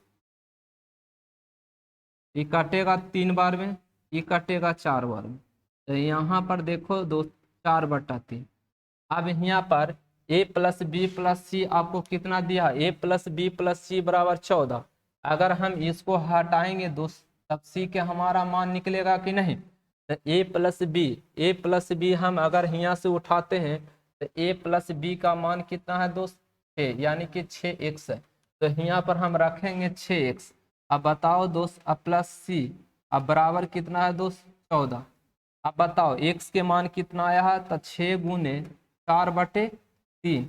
ये कटेगा 3 बार में, ये कटेगा 4 बार में, तो यहाँ पर देखो दोस्त 4 बटा 3। अब यहाँ पर a प्लस बी प्लस सी आपको कितना दिया ए प्लस बी प्लस सी बराबर 14। अगर हम इसको हटाएंगे दोस्त तब सी के हमारा मान निकलेगा कि नहीं, तो ए प्लस बी हम अगर यहाँ से उठाते हैं तो ए प्लस बी का मान कितना है दोस्त 6, यानी कि 6x है, तो यहाँ पर हम रखेंगे 6x। अब बताओ दोस्त अब प्लस सी अब बराबर कितना है दोस्त 14। अब बताओ x के मान कितना आया है, तो 6 गुने 4 बटे 3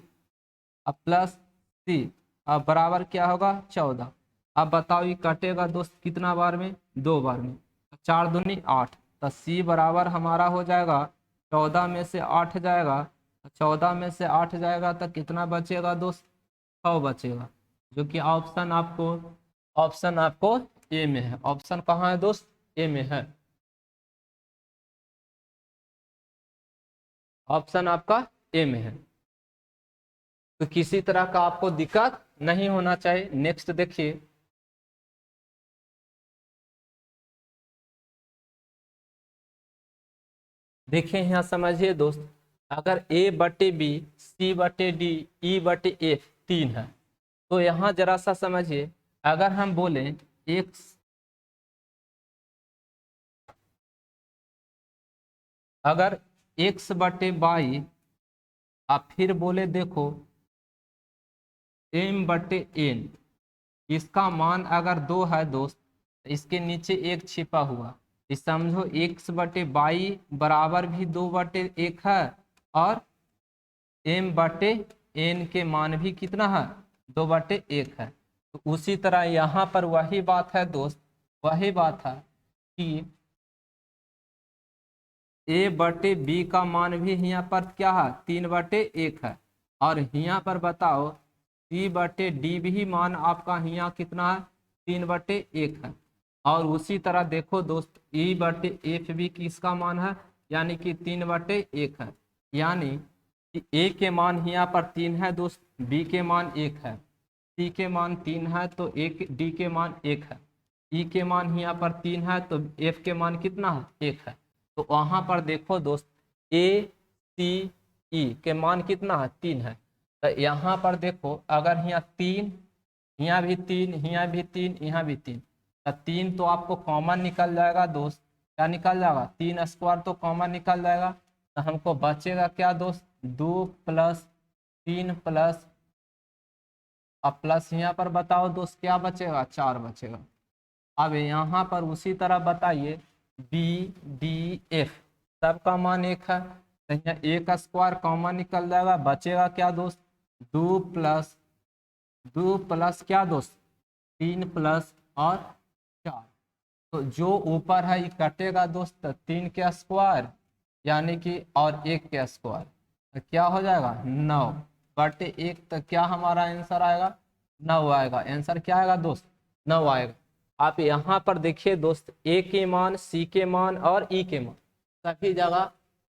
अब प्लस सी अब बराबर क्या होगा 14। अब बताओ ये कटेगा दोस्त कितना बार में 2 बार में, 4 दूनी 8, तो सी बराबर हमारा हो जाएगा 14 में से 8 जाएगा, 14 में से 8 जाएगा तो कितना बचेगा दोस्त 6 बचेगा, जो कि ऑप्शन आपको ए में है। ऑप्शन कहाँ है दोस्त ए में है, ऑप्शन आपका ए में है। तो किसी तरह का आपको दिक्कत नहीं होना चाहिए। नेक्स्ट देखिए देखिए यहाँ समझिए दोस्त, अगर a बटे बी, c बटे डी, e बटे f 3 है, तो यहाँ जरा सा समझिए, अगर हम बोले x, अगर x बटे बाई, आप फिर बोले देखो m बटे n, इसका मान अगर 2 है दोस्त, इसके नीचे एक छिपा हुआ, इस समझो x बटे बाई बराबर भी 2/1 है, और m बटे n के मान भी कितना है, 2/1 है। तो उसी तरह यहाँ पर वही बात है दोस्त, वही बात है कि a बटे b का मान भी यहाँ पर क्या है, 3/1 है, और यहाँ पर बताओ c बटे डी भी मान आपका यहाँ कितना है, 3/1 है। और उसी तरह देखो दोस्त e बटे एफ भी किसका मान है, यानी कि 3/1 है, यानी कि a के मान यहाँ पर 3 है दोस्त, b के मान 1 है, c के मान 3 है तो d के मान 1 है, e के मान यहाँ पर 3 है तो f के मान कितना है, 1 है। तो वहां पर देखो दोस्त a c e के मान कितना है, 3 है। तो यहाँ पर देखो अगर यहाँ 3, यहाँ भी 3, यहाँ भी 3, यहाँ भी 3, तो 3 तो आपको कॉमन निकल जाएगा दोस्त, क्या निकल जाएगा, 3 स्क्वायर तो कॉमन निकल जाएगा। तो हमको बचेगा क्या दोस्त, 2 प्लस 3 प्लस, अब प्लस यहाँ पर बताओ दोस्त क्या बचेगा, 4 बचेगा। अब यहाँ पर उसी तरह बताइए बी डी एफ, सबका मान 1 है, तो यहाँ 1 स्क्वायर कॉमन निकल जाएगा, बचेगा क्या दोस्त, 2 प्लस क्या दोस्त, 3 प्लस और 4। तो जो ऊपर है ये कटेगा दोस्त, 3 के स्क्वायर यानी कि और 1 के स्क्वायर, तो क्या हो जाएगा 9/1, तो क्या हमारा आंसर आएगा, 9 आएगा। आंसर क्या आएगा दोस्त, 9 आएगा। आप यहाँ पर देखिए दोस्त ए के मान, सी के मान और ई के मान सभी जगह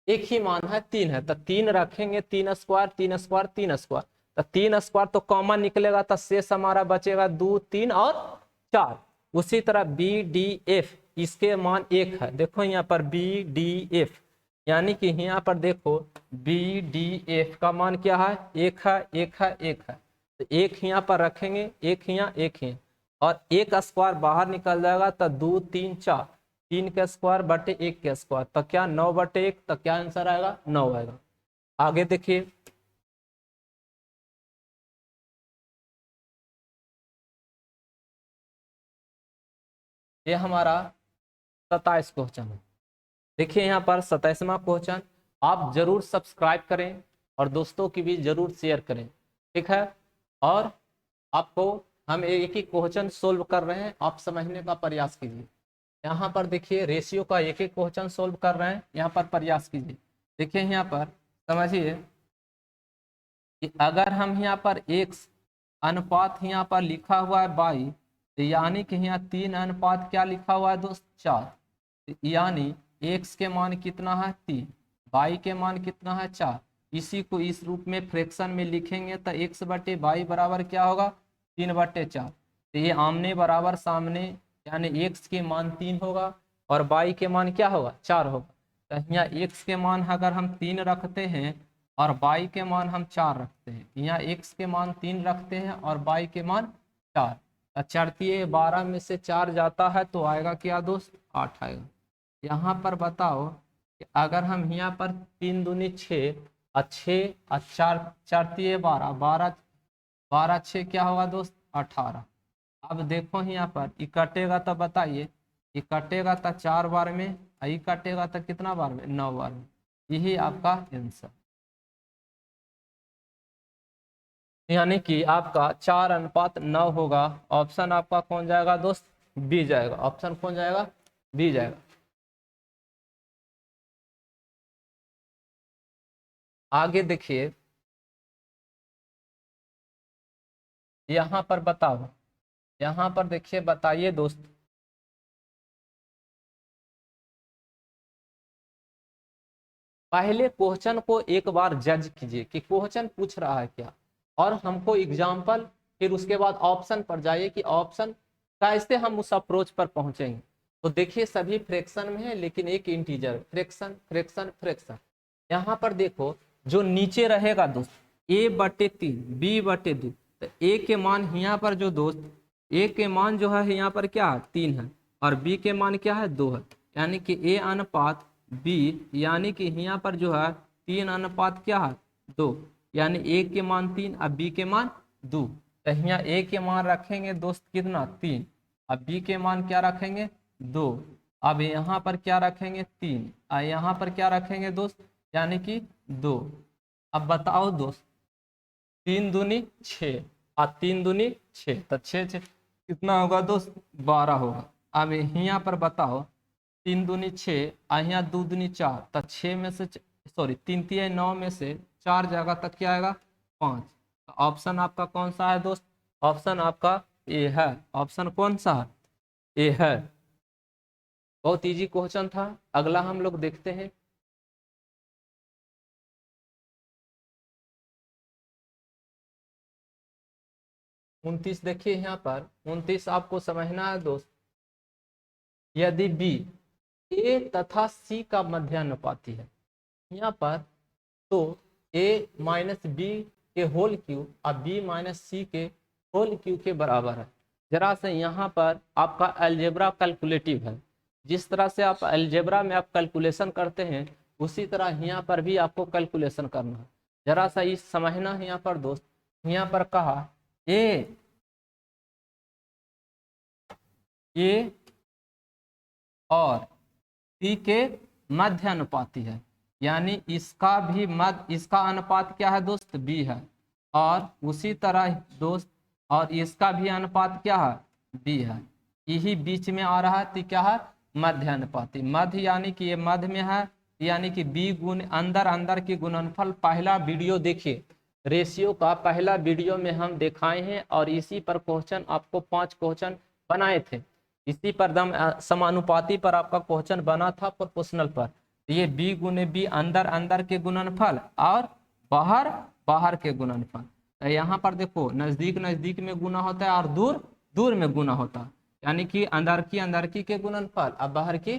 एक ही मान है, 3 है, तो 3 रखेंगे, 3 स्क्वायर 3 स्क्वायर 3 स्क्वायर, तो 3 स्क्वायर तो कॉमन निकलेगा, तो शेष हमारा बचेगा 2 3 और 4। उसी तरह बी डी एफ, इसके मान 1 है, देखो यहाँ पर बी डी एफ, यानी कि यहाँ पर देखो बी डी एफ का मान क्या है, 1 है 1 है 1 है, तो 1 यहाँ पर रखेंगे, 1 यहाँ 1 यहाँ, और 1 स्क्वायर बाहर निकल जाएगा, तो 2 3 4, 3 के स्क्वायर बटे 1 के स्क्वायर, तो क्या 9/1, तो क्या आंसर आएगा, 9 आएगा। आगे देखिए ये हमारा 27 क्वेश्चन है। देखिए यहाँ पर 27वां क्वेश्चन, आप जरूर सब्सक्राइब करें और दोस्तों की भी जरूर शेयर करें, ठीक है। और आपको हम एक ही क्वेश्चन सोल्व कर रहे हैं, आप समझने का प्रयास कीजिए। यहाँ पर देखिए रेशियो का एक एक क्वेश्चन सोल्व कर रहे हैं, यहाँ पर प्रयास कीजिए। देखिए यहाँ पर समझिए कि अगर हम यहाँ पर x अनुपात यहाँ पर लिखा हुआ है 22, तो यानी कि यहाँ 3 अनुपात क्या लिखा हुआ है दोस्त, 4, यानी x के मान कितना है 3, y के मान कितना है 4। इसी को इस रूप में फ्रैक्शन में लिखेंगे तो x बटे y बराबर क्या होगा, 3/4। तो ये आमने बराबर सामने, यानी x के मान 3 होगा और y के मान क्या होगा, 4 होगा। तो यहाँ x के मान अगर हम 3 रखते हैं और y के मान हम 4 रखते हैं, यहाँ x के मान 3 रखते हैं और y के मान 4, चरतीय 12 में से 4 जाता है तो आएगा क्या दोस्त, 8 आएगा। यहाँ पर बताओ कि अगर हम यहाँ पर 3 दूनी 6 और 6 और 4 चरतीय 12, 12 6 क्या होगा दोस्त, 18। अब देखो यहाँ पर ये कटेगा तो बताइए, ये कटेगा तो 4 बार में, ये कटेगा तो कितना बार में, 9 बार में। यही आपका आंसर, यानी कि आपका 4:9 होगा। ऑप्शन आपका कौन जाएगा दोस्त, बी जाएगा। ऑप्शन कौन जाएगा, बी जाएगा। आगे देखिए यहाँ पर बताओ, यहाँ पर देखिए बताइए दोस्त, पहले क्वेश्चन को एक बार जज कीजिए कि क्वेश्चन पूछ रहा है क्या, और हमको एग्जाम्पल, फिर उसके बाद ऑप्शन पर जाइए कि ऑप्शन कैसे हम उस अप्रोच पर पहुंचेंगे। तो देखिए सभी फ्रैक्शन में है, लेकिन एक इंटीजर, फ्रैक्शन फ्रैक्शन फ्रैक्शन। यहाँ पर देखो जो नीचे रहेगा दोस्त a/3 b/2, तो a के मान यहाँ पर जो दोस्त a के मान जो है यहाँ पर क्या है 3 है, और b के मान क्या है 2 है, यानी कि a अनुपात b, यानी कि यहाँ पर जो है 3 अनुपात क्या है 2, यानी a के मान 3 और b के मान 2। तो यहाँ a के मान रखेंगे दोस्त कितना 3, अब b के मान क्या रखेंगे 2, अब यहाँ पर क्या रखेंगे 3 और यहाँ पर क्या रखेंगे दोस्त यानी कि 2। अब बताओ दोस्त 3 दूनी 6 और 3 दूनी 6, तो 6 कितना होगा दोस्त 12 होगा। अब यहाँ पर बताओ 3 दूनी 6 और यहाँ 2 दूनी 4, तो 6 में से सॉरी 3 3 9 में से 4 जगह तक क्या आएगा 5। तो ऑप्शन आपका कौन सा है दोस्त, ऑप्शन आपका ए है। ऑप्शन कौन सा है ए है। बहुत इजी क्वेश्चन था। अगला हम लोग देखते हैं। उनतीस देखिए यहाँ पर 29 आपको समझना है दोस्त, यदि बी ए तथा सी का मध्यानुपाती है यहाँ पर, तो a माइनस बी के होल क्यूब और b माइनस सी के होल क्यूब के बराबर है। जरा से यहाँ पर आपका अलजेब्रा कैलकुलेटिव है, जिस तरह से आप अलजेब्रा में आप कैलकुलेशन करते हैं उसी तरह यहाँ पर भी आपको कैलकुलेशन करना है। जरा सा इस समझना है यहाँ पर दोस्त, यहाँ पर कहा ए और सी के मध्य अनुपाती है, यानी इसका भी मध्य, इसका अनुपात क्या है दोस्त बी है, और उसी तरह दोस्त और इसका भी अनुपात क्या है बी है, यही बीच में आ रहा है तो क्या है मध्य अनुपाती। मध्य यानी कि ये मध्य में है, यानी कि बी गुण अंदर अंदर की गुणनफल। पहला वीडियो देखिए रेशियो का, पहला वीडियो में हम दिखाए हैं और इसी पर क्वेश्चन आपको 5 क्वेश्चन बनाए थे, इसी पर दम समानुपाती पर आपका क्वेश्चन बना था प्रोपोर्शनल पर। ये b गुने बी अंदर अंदर के गुणनफल और बाहर बाहर के गुणनफल। तो यहाँ पर देखो नजदीक नजदीक में गुना होता है और दूर दूर में गुना होता है, यानी कि अंदर की के गुणनफल और बाहर की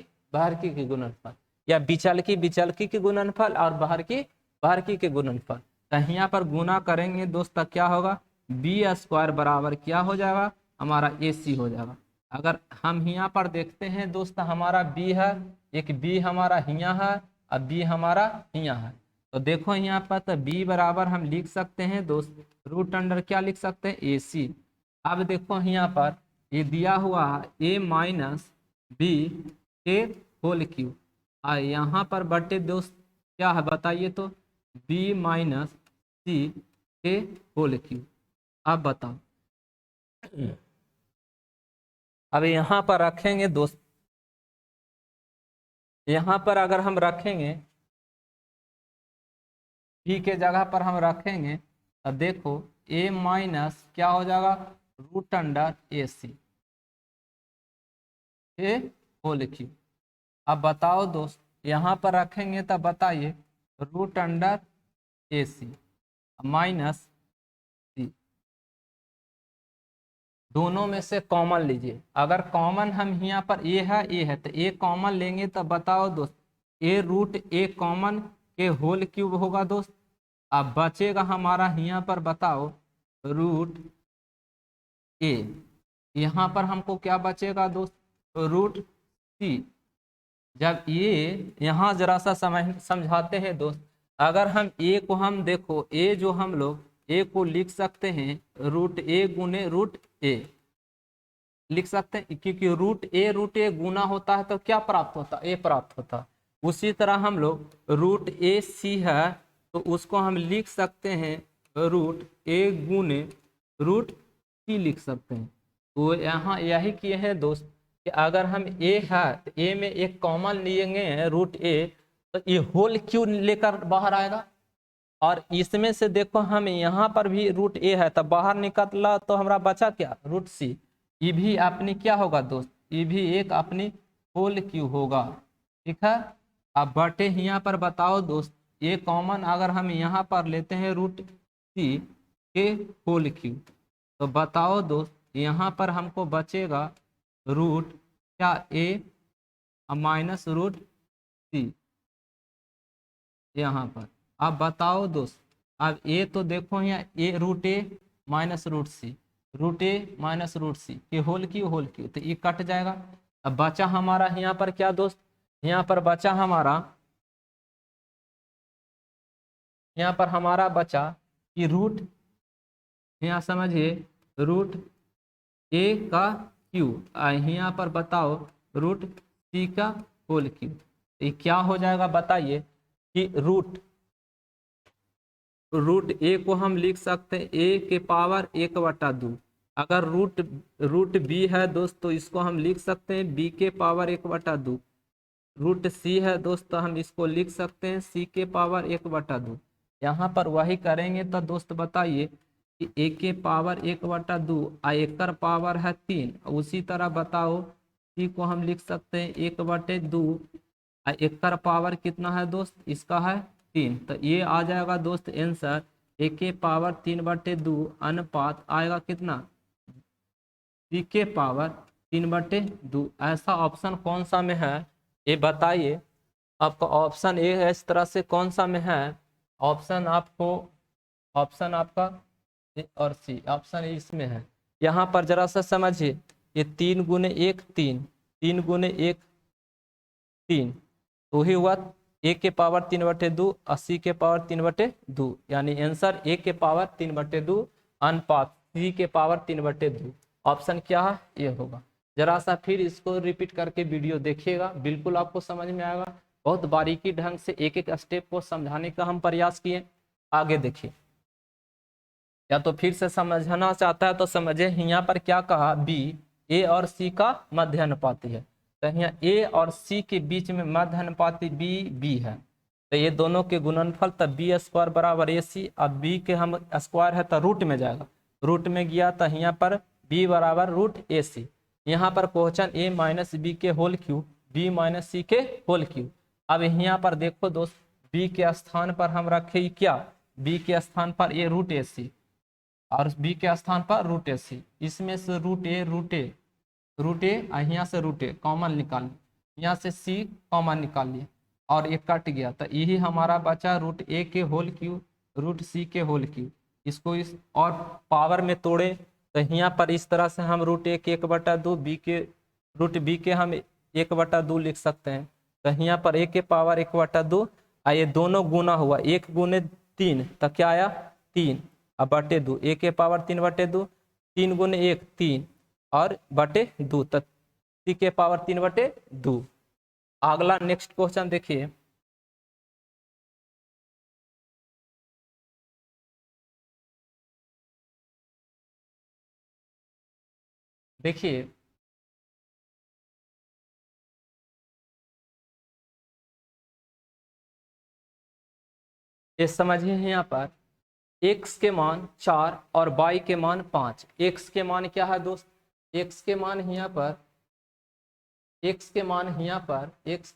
के गुणनफल, या बिचलकी के गुणनफल और बाहर की के गुणनफल। तो यहाँ पर गुना करेंगे दोस्त क्या होगा b² बराबर क्या हो जाएगा हमारा AC हो जाएगा। अगर हम यहाँ पर देखते हैं दोस्त हमारा b है, एक b हमारा यहाँ है और b हमारा यहाँ है, तो देखो यहाँ पर तो b बराबर हम लिख सकते हैं दोस्त रूट अंडर क्या लिख सकते हैं AC। अब देखो यहाँ पर ये दिया हुआ है a माइनस बी के होल क्यूब, और यहाँ पर बटे दोस्त क्या है बताइए तो b माइनस सी के होल क्यूब। अब बताओ अब यहाँ पर रखेंगे दोस्त, यहाँ पर अगर हम रखेंगे b के जगह पर हम रखेंगे तो देखो a माइनस क्या हो जाएगा रूट अंडर AC के होल क्यूब। अब बताओ दोस्त यहाँ पर रखेंगे तब बताइए रूट अंडर AC माइनस सी, दोनों में से कॉमन लीजिए। अगर कॉमन हम यहाँ पर ए है तो ए कॉमन लेंगे तो बताओ दोस्त ए रूट ए कॉमन के होल क्यूब होगा दोस्त। अब बचेगा हमारा यहाँ पर बताओ रूट ए, यहाँ पर हमको क्या बचेगा दोस्त रूट सी। जब ये यहाँ जरा सा समझाते हैं दोस्त, अगर हम ए को हम देखो ए जो हम लोग ए को लिख सकते हैं रूट ए गुने रूट ए लिख सकते हैं, क्योंकि रूट ए गुना होता है तो क्या प्राप्त होता है ए प्राप्त होता है। उसी तरह हम लोग रूट ए सी है तो उसको हम लिख सकते हैं रूट ए गुने रूट सी लिख सकते हैं। तो यहाँ यही किए हैं दोस्त कि अगर हम ए है तो ए में एक कॉमन लेंगे रूट ए, तो ये होल क्यों लेकर बाहर आएगा, और इसमें से देखो हम यहाँ पर भी रूट ए है तो बाहर निकला तो हमारा बचा क्या रूट सी। ये भी अपनी क्या होगा दोस्त, ये भी एक अपनी होल क्यू होगा, ठीक है। अब बटे यहाँ पर बताओ दोस्त ये कॉमन अगर हम यहाँ पर लेते हैं रूट सी के होल क्यू, तो बताओ दोस्त यहाँ पर हमको बचेगा रूट क्या ए अब माइनस रूट सी यहाँ पर। अब बताओ दोस्त, अब ए तो देखो यहाँ ए रूट ए माइनस रूट सी, रूट ए माइनस रूट सी के होल क्यू होल क्यू, तो ये कट जाएगा। अब बचा हमारा यहाँ पर क्या दोस्त, यहाँ पर बचा हमारा, यहाँ पर हमारा बचा कि रूट, यहाँ समझिए रूट ए का क्यू, यहाँ पर बताओ रूट सी का होल क्यू, ये क्या हो जाएगा बताइए कि रूट ए को हम लिख सकते हैं ए के पावर 1/2। अगर रूट बी है दोस्त तो इसको हम लिख सकते हैं बी के पावर 1/2। रूट सी है दोस्त तो हम इसको लिख सकते हैं सी के पावर 1/2। यहाँ पर वही करेंगे तो दोस्त बताइए कि ए के पावर 1/2 एकर पावर है 3। उसी तरह बताओ सी को हम लिख सकते हैं 1/2 एकर पावर कितना है दोस्त, इसका है 3। तो ये आ जाएगा दोस्त आंसर ए के पावर 3/2 अनुपात आएगा कितना, सी के पावर 3/2। ऐसा ऑप्शन कौन सा में है ये बताइए। आपका ऑप्शन ए है इस तरह से, कौन सा में है ऑप्शन आपको, ऑप्शन आपका ए और सी, ऑप्शन इसमें है। यहाँ पर जरा सा समझिए, ये 3 × 1 3, 3 × 1 3, तो ही हुआ ए के पावर 3/2 और सी के पावर 3/2, यानी आंसर ए के पावर 3/2 अनुपात सी के पावर 3/2। ऑप्शन क्या है, ये होगा। जरा सा फिर इसको रिपीट करके वीडियो देखिएगा, बिल्कुल आपको समझ में आएगा। बहुत बारीकी ढंग से एक एक स्टेप को समझाने का हम प्रयास किए। आगे देखिए, या तो फिर से समझना चाहता है तो समझे। यहाँ पर क्या कहा, बी ए और सी का मध्य अनुपाती है, तो यहाँ ए और सी के बीच में मध्य अनुपाती बी है, तो ये दोनों के गुणनफल तब B² बराबर AC। अब बी के हम स्क्वायर है तो रूट में जाएगा, रूट में गया तो यहाँ पर b बराबर रूट AC। यहाँ पर क्वेश्चन a माइनस बी के whole cube, b minus C के होल क्यू। अब यहाँ पर देखो दोस्त, b के स्थान पर हम रखे क्या, b के स्थान पर a रूट AC और b के स्थान पर रूट AC। इसमें से रूट ए यहाँ से रूट ए कॉमन निकाल, यहाँ से c कॉमन निकाल लिए और ये कट गया, तो यही हमारा बचा रूट ए के होल क्यू रूट सी के होल क्यू। इसको इस और पावर में तोड़े तो यहाँ पर इस तरह से हम रूट ए के 1/2 बी के रूट बी के हम 1/2 लिख सकते हैं। तो यहाँ पर ए के पावर 1/2, ये दोनों गुना हुआ, 1 × 3 तो क्या आया 3 और /2, ए के पावर 3/2, 3 × 1 3 और /2, तो सी के पावर 3/2। अगला नेक्स्ट क्वेश्चन देखिए, देखिए ये समझिए, यहाँ पर x के मान 4 और y के मान 5। x के मान क्या है दोस्त, x के मान यहाँ पर, x के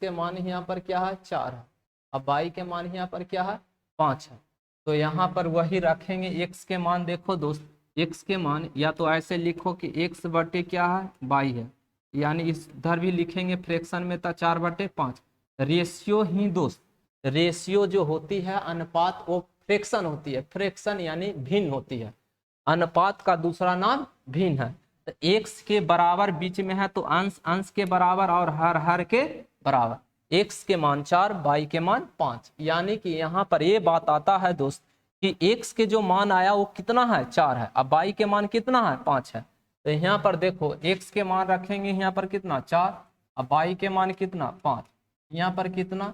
मान यहाँ पर क्या है 4 है, अब y के मान यहाँ पर क्या है 5 है। तो यहाँ पर वही रखेंगे x के मान। देखो दोस्त, x के मान या तो ऐसे लिखो कि x बटे क्या है y है, यानी इधर भी लिखेंगे फ्रैक्शन में तो 4/5। रेशियो ही दोस्त, रेशियो जो होती है अनुपात वो फ्रैक्शन होती है, फ्रैक्शन यानी भिन्न होती है, अनुपात का दूसरा नाम भिन्न है। तो x के बराबर बीच में है तो अंश अंश के बराबर और हर हर के बराबर। x के मान 4 y के मान 5, यानी कि यहाँ पर ये बात आता है दोस्त कि x के जो मान आया वो कितना है 4 है, अब y के मान कितना है 5 है। तो यहाँ पर देखो x के मान रखेंगे यहाँ पर कितना 4, अब y के मान कितना 5, यहाँ पर कितना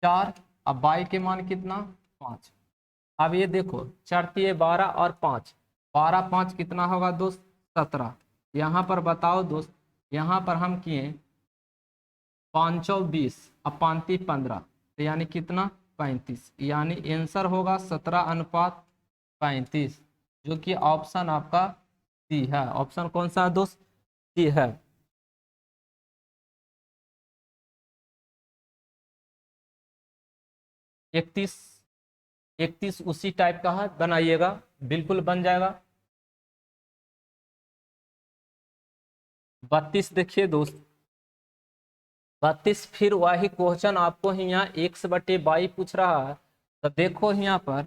4, अब y के मान कितना 5। अब ये देखो 4 × 12 और 5, 12 5 कितना होगा दोस्त 17। यहाँ पर बताओ दोस्त, यहाँ पर हम किए 520 और 5 15, तो यानी कितना 35, यानी आंसर होगा 17:35, जो कि ऑप्शन आपका सी है। ऑप्शन कौन सा है दोस्त, सी है। इकतीस 31 उसी टाइप का है, बनाइएगा बिल्कुल बन जाएगा। 32 देखिए दोस्त, 32 फिर वही क्वेश्चन आपको यहाँ x/22 पूछ रहा है। तो देखो यहाँ पर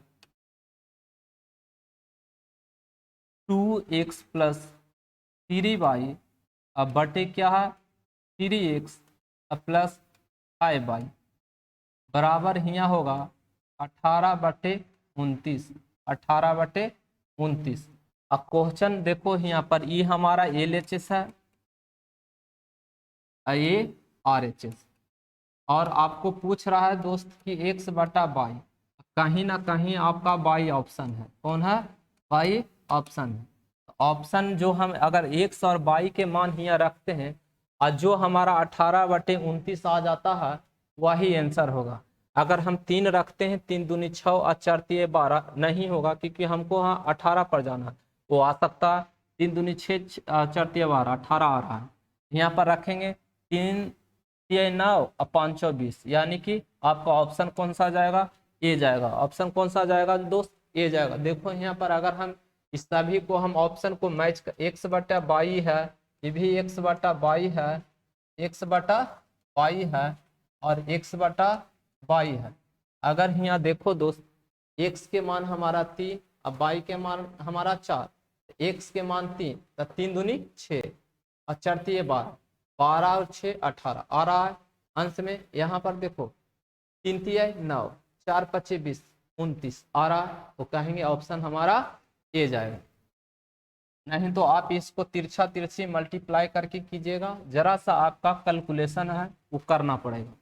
2x + 3y अब बटे क्या है 3x + 5y बराबर यहाँ होगा 18/29। 18/29। अब क्वेश्चन देखो यहाँ पर ये हमारा LHS है, ये RHS, और आपको पूछ रहा है दोस्त कि x/y। कहीं ना कहीं आपका y ऑप्शन है। कौन है? y ऑप्शन है। ऑप्शन जो हम अगर x और y के मान यहाँ रखते हैं और जो हमारा 18/29 आ जाता है वही आंसर होगा। अगर हम 3 रखते हैं 3 दूनी 6 और 4 तिये 12 नहीं होगा, क्योंकि हमको यहाँ 18 पर जाना है। वो आ सकता है 3 दूनी 6 4 तिये 12 18 आ रहा है। यहाँ पर रखेंगे 3 तिये 9 और 5 20, यानी कि आपका ऑप्शन कौन सा जाएगा? ए जाएगा। ऑप्शन कौन सा जाएगा दोस्त? ए जाएगा। देखो यहाँ पर अगर हम इस सभी को हम ऑप्शन को मैच कर, x/y है, ये भी x/y है, x/y है और x/y है। अगर यहाँ देखो दोस्त x के मान हमारा 3 और y के मान हमारा 4, x के मान 3 तो 3 दूनी 6 और 4 तिये 12, 12 और 6 18 आ रहा है अंश में। यहाँ पर देखो 3 तिये 9, 4 5 20 29 आ रहा है। तो कहेंगे ऑप्शन हमारा ए जाएगा। नहीं तो आप इसको तिरछा तिरछी मल्टीप्लाई करके कीजिएगा, जरा सा आपका कैलकुलेशन है वो करना पड़ेगा।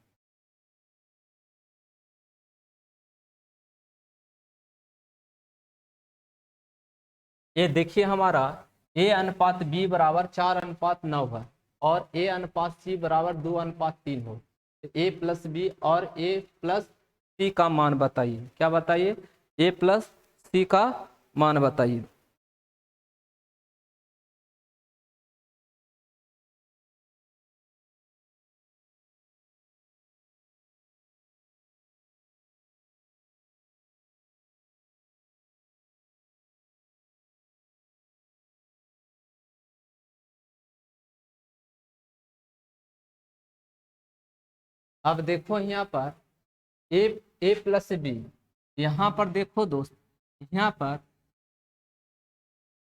ये देखिए हमारा a/b बराबर 4/9 है और a/c बराबर 2/3 हो। तो a + b और a + c का मान बताइए। क्या बताइए? a + c का मान बताइए। अब देखो यहाँ पर a + b, यहाँ पर देखो दोस्त, यहाँ पर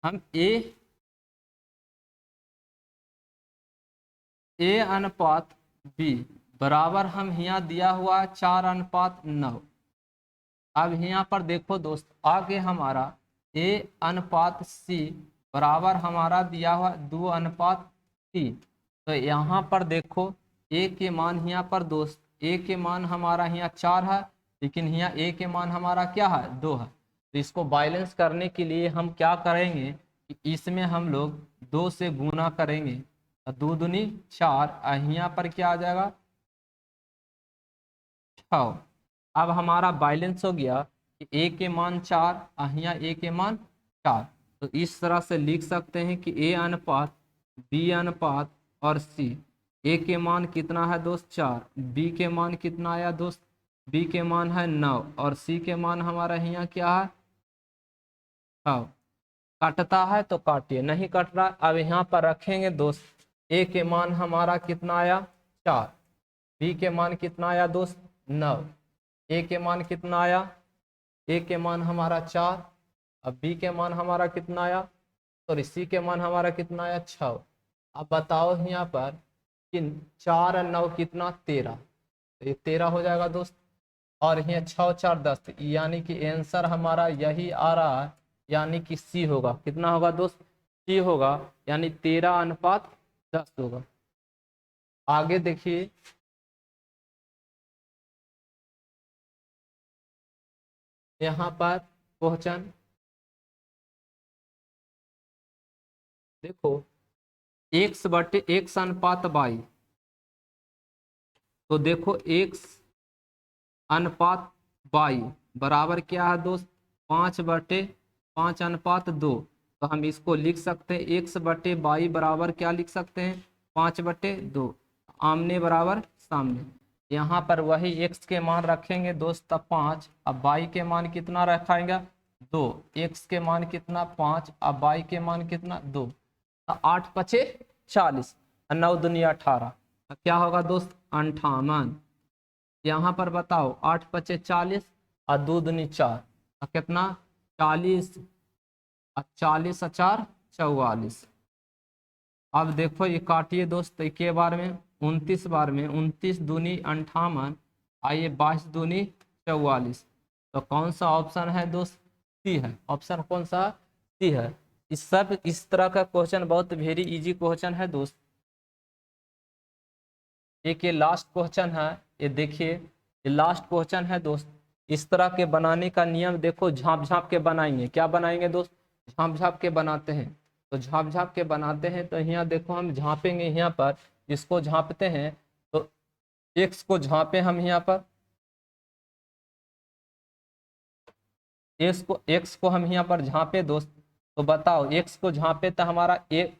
हम a/b बराबर हम यहाँ दिया हुआ 4/9। अब यहाँ पर देखो दोस्त आगे हमारा a/c बराबर हमारा दिया हुआ 2/3। तो यहाँ पर देखो a के मान यहाँ पर दोस्त a के मान हमारा यहाँ 4 है, लेकिन यहाँ a के मान हमारा क्या है? 2 है। तो इसको बैलेंस करने के लिए हम क्या करेंगे कि इसमें हम लोग 2 से गुना करेंगे। 2 दूनी 4, यहाँ पर क्या आ जाएगा? 6। अब हमारा बैलेंस हो गया कि a के मान 4, यहाँ a के मान 4। तो इस तरह से लिख सकते हैं कि a/b और c। a के मान कितना है दोस्त? 4। b के मान कितना आया दोस्त? b के मान है 9 और c के मान हमारा यहाँ क्या है? 6। काटता है तो काटिए, नहीं कट रहा। अब यहाँ पर रखेंगे दोस्त a के मान हमारा कितना आया? 4। b के मान कितना आया दोस्त? 9। a के मान कितना आया? a के मान हमारा 4। अब b के मान हमारा कितना आया? सॉरी c के मान हमारा कितना आया? 6। अब बताओ यहाँ पर कि 4 और 9 कितना? 13। तो ये 13 हो जाएगा दोस्त। और यहाँ 6 4 10, यानी कि आंसर हमारा यही आ रहा है, यानी कि सी होगा। कितना होगा दोस्त? सी होगा, यानी 13/10 होगा। आगे देखिए यहाँ पर क्वेश्चन देखो x/y। तो देखो x/y बराबर क्या है दोस्त? 5/5/2। तो हम इसको लिख सकते हैं x/y बराबर क्या लिख सकते हैं? 5/2। आमने बराबर सामने। यहाँ पर वही x के मान रखेंगे दोस्त 5, अब y के मान कितना रखेंगे? 2। x के मान कितना? 5, अब y के मान कितना? 2। 8 × 5 = 40, 9 दूनी 18। क्या होगा दोस्त? 58। यहाँ पर बताओ 8 पचे 40 और 2 दूनी 4 और कितना 40 और 40 और 4 44। अब देखो ये काटिए दोस्त के बार में 29 बार में 29 दूनी 58 आइए 22 दूनी 44। तो कौन सा ऑप्शन है दोस्त? सी है। ऑप्शन कौन सा? सी है। इस तरह का क्वेश्चन बहुत वेरी इजी क्वेश्चन है दोस्त। एक ये लास्ट क्वेश्चन है, ये देखिए ये लास्ट क्वेश्चन है दोस्त। इस तरह के बनाने का नियम देखो, झाँप झाँप के बनाएंगे। क्या बनाएंगे दोस्त? झाँप झाँप के बनाते हैं। तो झाँप झाँप के बनाते हैं तो यहाँ देखो हम झाँपेंगे, यहाँ पर इसको झाँपते हैं तो एक्स को झाँपे हम यहाँ पर, एक्स को हम यहाँ पर झाँपे दोस्त। तो बताओ एक्स को झाँपे तो हमारा एक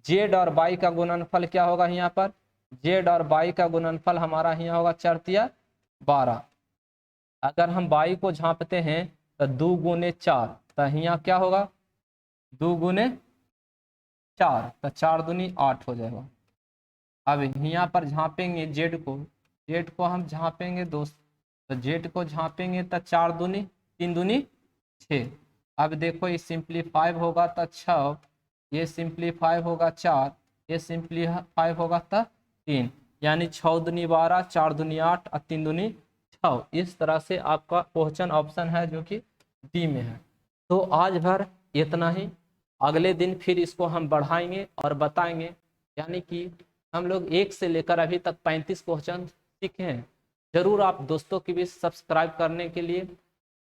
जेड और वाई का गुणनफल क्या होगा? यहाँ पर जेड और वाई का गुणनफल हमारा यहाँ होगा 4 तिया 12। अगर हम वाई को झाँपते हैं तो 2 गुने 4, तो यहाँ क्या होगा 2 गुने 4, तो 4 दूनी 8 हो जाएगा। अब यहाँ पर झाँपेंगे जेड को हम झाँपेंगे दोस्त। तो जेड को झाँपेंगे तो 4 दूनी 3 दूनी 6। अब देखो ये सिंप्लीफाई होगा तो 6, ये सिंप्लीफाई होगा 4, ये सिंप्लीफाई होगा तो 3, यानी 6 दूनी 12, 4 दूनी 8 और 3 दूनी 6। इस तरह से आपका क्वेश्चन ऑप्शन है जो कि डी में है। तो आज भर इतना ही, अगले दिन फिर इसको हम बढ़ाएंगे और बताएंगे। यानी कि हम लोग 1 से लेकर अभी तक 35 क्वेश्चन सीखे हैं। जरूर आप दोस्तों की भी सब्सक्राइब करने के लिए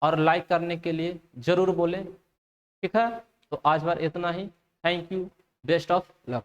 और लाइक करने के लिए जरूर बोलें। ठीक है, तो आज बार इतना ही। Thank you, best of luck.